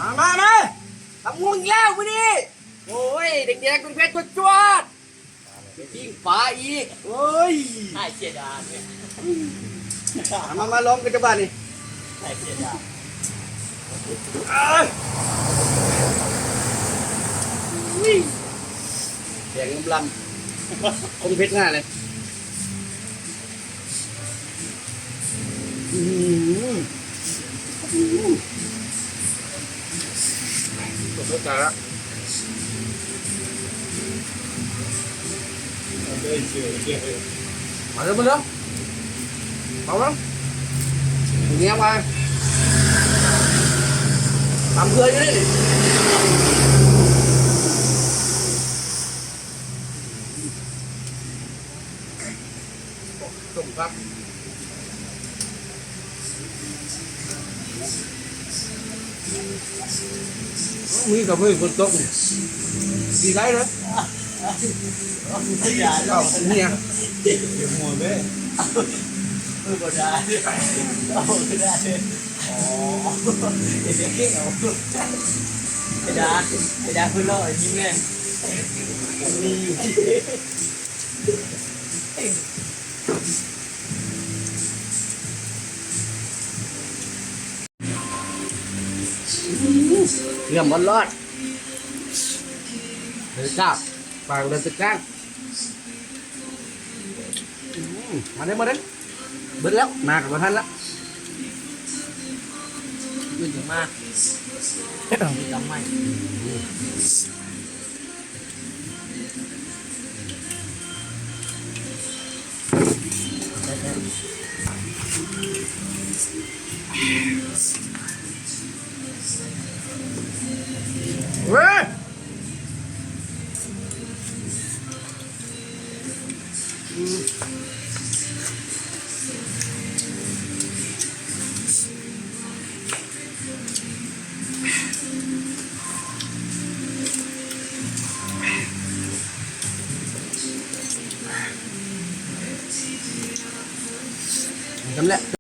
มาทำงูอีกแล้ววันนี้โอ้ยเด็กๆเป็นเพชรจวดทิ้งฝาอีกโอ้ย ใช่เสียดายเนี่ย มาล้อมกันจะบ้านนี่ ใช่เสียดาย แดงลำคมเพชรง่ายเลยผมเข้าใจแล้วมาเร็วมาเร็วเอาแล้วอย่างเงี้ยมาทำเพื่ออยู่นี่ส่งครับมีกับมือคนตกดีไรนะ เสียดาย เอาเนี่ย เด็กเดี๋ยวมัวเว้ยก็ได้เอาก็ได้อ๋อเด็กเก่งเอาไอ้ดาคือล่อยิ้มเลยนี่ เรื่องมันรอดเดินก้าวฟังเดินตึกก้างมาได้เบิดแล้วมากับท่านแล้ว ยืนถึงมากจำไม่เว้ยจำแหละ